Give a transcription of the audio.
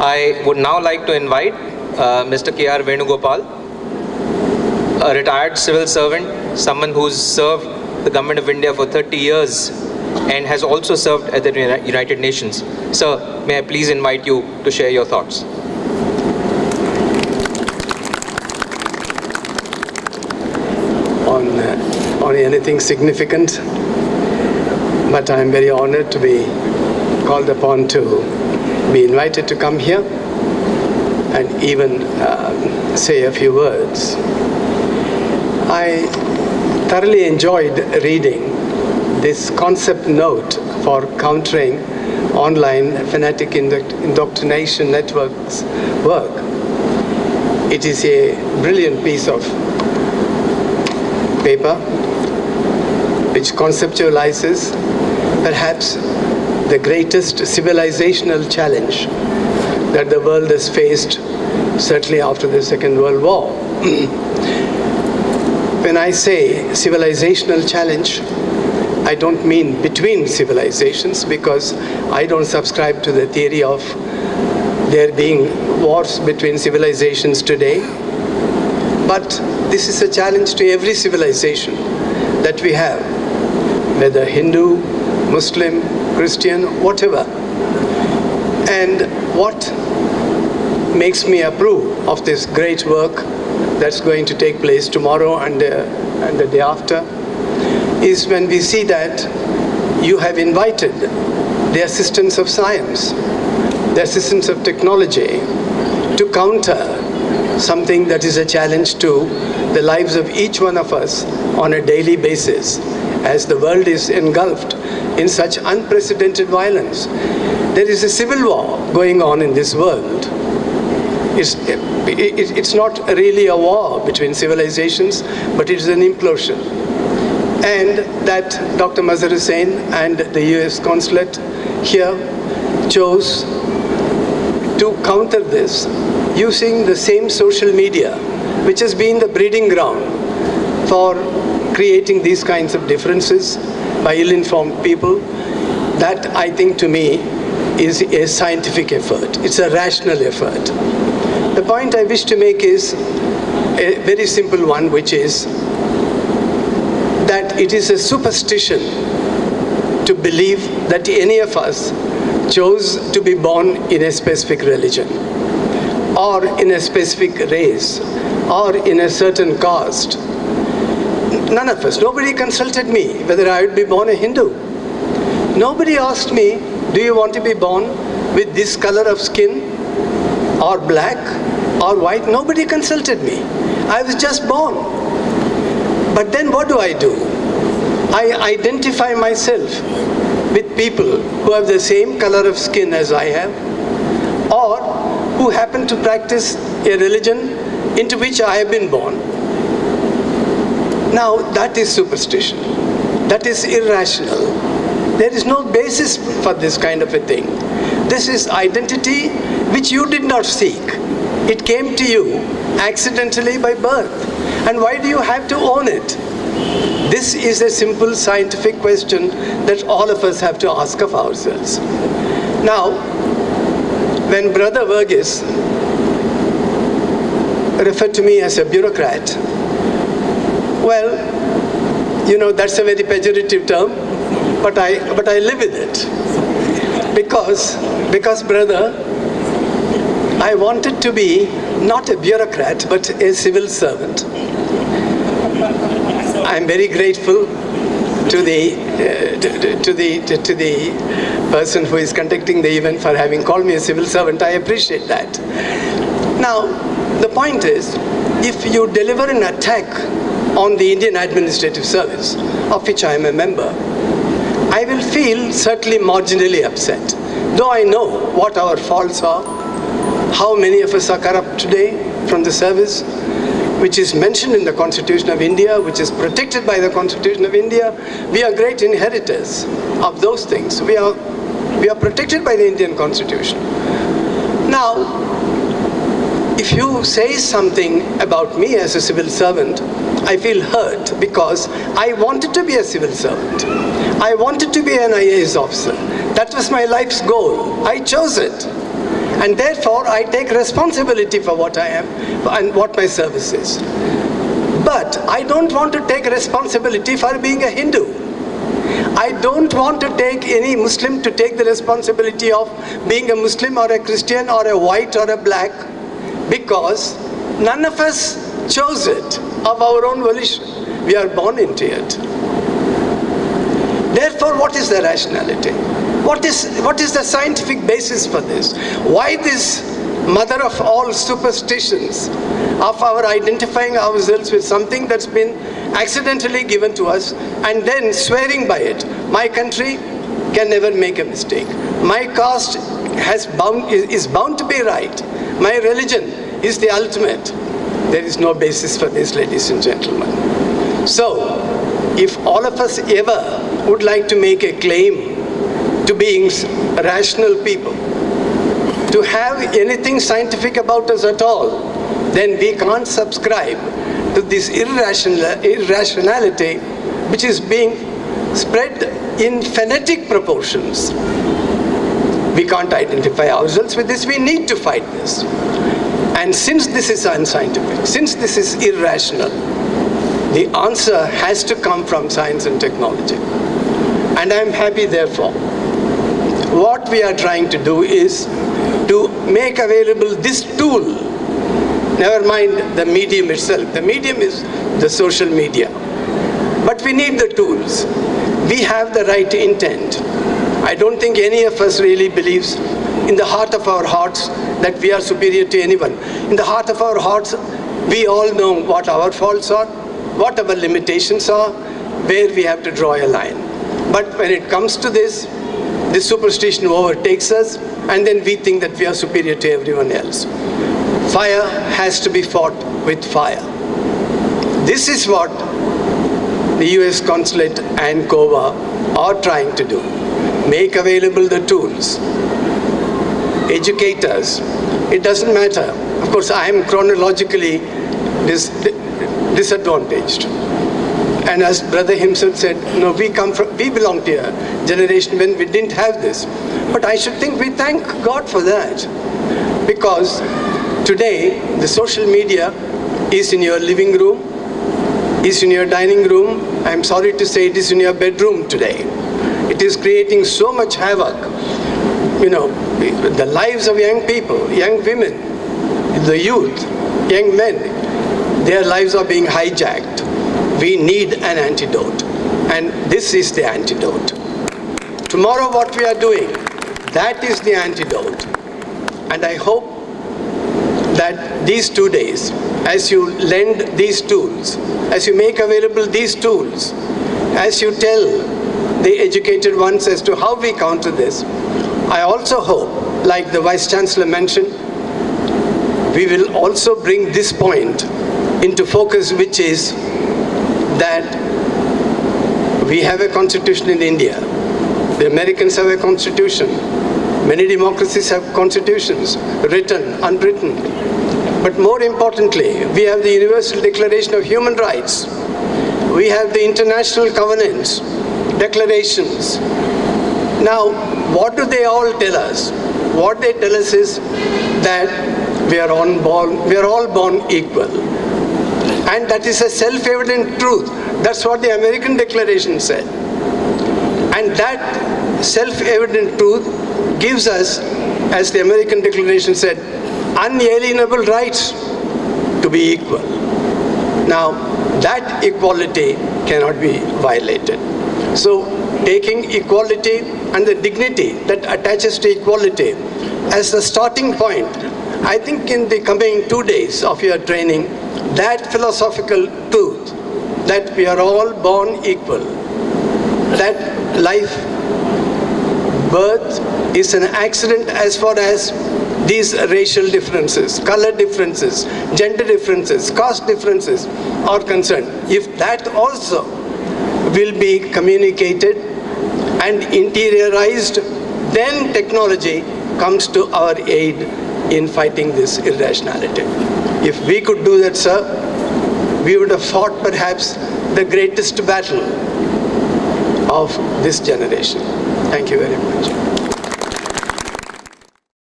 I would now like to invite Mr. R Venugopal, a retired civil servant, someone who's served the government of India for 30 years and has also served at the United Nations. Sir, may I please invite you to share your thoughts? On anything significant, but I'm very honored to be called upon to be invited to come here and even say a few words. I thoroughly enjoyed reading this concept note for countering online fanatic indoctrination networks work. It is a brilliant piece of paper which conceptualizes perhaps the greatest civilizational challenge that the world has faced, certainly after the Second World War. When I say civilizational challenge, I don't mean between civilizations, because I don't subscribe to the theory of there being wars between civilizations today. But this is a challenge to every civilization that we have, whether Hindu, Muslim, Christian, whatever. And what makes me approve of this great work that's going to take place tomorrow and the day after is when we see that you have invited the assistance of science, the assistance of technology to counter something that is a challenge to the lives of each one of us on a daily basis, as the world is engulfed in such unprecedented violence. There is a civil war going on in this world. It's not really a war between civilizations, but it is an implosion. And that Dr. Mazhar Hussain and the US consulate here chose to counter this using the same social media, which has been the breeding ground for creating these kinds of differences by ill-informed people. That, I think, to me, is a scientific effort. It's a rational effort. The point I wish to make is a very simple one, which is that it is a superstition to believe that any of us chose to be born in a specific religion, or in a specific race, or in a certain caste. None of us. Nobody consulted me whether I would be born a Hindu. Nobody asked me, do you want to be born with this color of skin, or black, or white? Nobody consulted me. I was just born. But then what do? I identify myself with people who have the same color of skin as I have, or who happen to practice a religion into which I have been born. Now, that is superstition. That is irrational. There is no basis for this kind of a thing. This is identity which you did not seek. It came to you accidentally by birth. And why do you have to own it? This is a simple scientific question that all of us have to ask of ourselves. Now, when Brother Verghese referred to me as a bureaucrat, well, you know, that's a very pejorative term, but I live with it. Because brother, I wanted to be not a bureaucrat, but a civil servant. I'm very grateful to the person who is conducting the event for having called me a civil servant. I appreciate that. Now, the point is, if you deliver an attack on the Indian Administrative Service, of which I am a member, I will feel certainly marginally upset. Though I know what our faults are, how many of us are corrupt today from the service, which is mentioned in the Constitution of India, which is protected by the Constitution of India. We are great inheritors of those things. We are protected by the Indian Constitution. Now, if you say something about me as a civil servant, I feel hurt because I wanted to be a civil servant. I wanted to be an IAS officer. That was my life's goal. I chose it. And therefore, I take responsibility for what I am and what my service is. But I don't want to take responsibility for being a Hindu. I don't want to take any Muslim to take the responsibility of being a Muslim or a Christian or a white or a black, because none of us chose it of our own volition. We are born into it. Therefore, what is the rationality? What is the scientific basis for this? Why this mother of all superstitions of our identifying ourselves with something that's been accidentally given to us and then swearing by it? My country can never make a mistake. My caste is bound to be right. My religion is the ultimate. There is no basis for this, ladies and gentlemen. So, if all of us ever would like to make a claim to being rational people, to have anything scientific about us at all, then we can't subscribe to this irrationality which is being spread in phonetic proportions. We can't identify ourselves with this. We need to fight this. And since this is unscientific, since this is irrational, the answer has to come from science and technology. And I'm happy, therefore. What we are trying to do is to make available this tool. Never mind the medium itself. The medium is the social media. But we need the tools. We have the right intent. I don't think any of us really believes in the heart of our hearts that we are superior to anyone. In the heart of our hearts, we all know what our faults are, what our limitations are, where we have to draw a line. But when it comes to this superstition overtakes us, and then we think that we are superior to everyone else. Fire has to be fought with fire. This is what the US Consulate and COVA are trying to do. Make available the tools. Educate us. It doesn't matter. Of course, I am chronologically disadvantaged. And as brother himself said, no, we belong to a generation when we didn't have this. But I should think we thank God for that. Because today, the social media is in your living room, is in your dining room. I'm sorry to say it is in your bedroom today. It is creating so much havoc. You know, the lives of young people, young women, the youth, young men, their lives are being hijacked. We need an antidote, and this is the antidote. Tomorrow what we are doing, that is the antidote. And I hope that these 2 days, as you lend these tools, as you make available these tools, as you tell the educated ones as to how we counter this, I also hope, like the Vice Chancellor mentioned, we will also bring this point into focus, which is that we have a constitution in India. The Americans have a constitution. Many democracies have constitutions, written, unwritten. But more importantly, we have the Universal Declaration of Human Rights. We have the international covenants, declarations. Now, what do they all tell us? What they tell us is that we are all born equal. And that is a self-evident truth. That's what the American Declaration said. And that self-evident truth gives us, as the American Declaration said, unalienable rights to be equal. Now, that equality cannot be violated. So, taking equality and the dignity that attaches to equality as the starting point, I think in the coming 2 days of your training, that philosophical truth that we are all born equal, that life, birth is an accident as far as these racial differences, color differences, gender differences, caste differences are concerned. If that also will be communicated and interiorized, then technology comes to our aid in fighting this irrationality. If we could do that, sir, we would have fought perhaps the greatest battle of this generation. Thank you very much.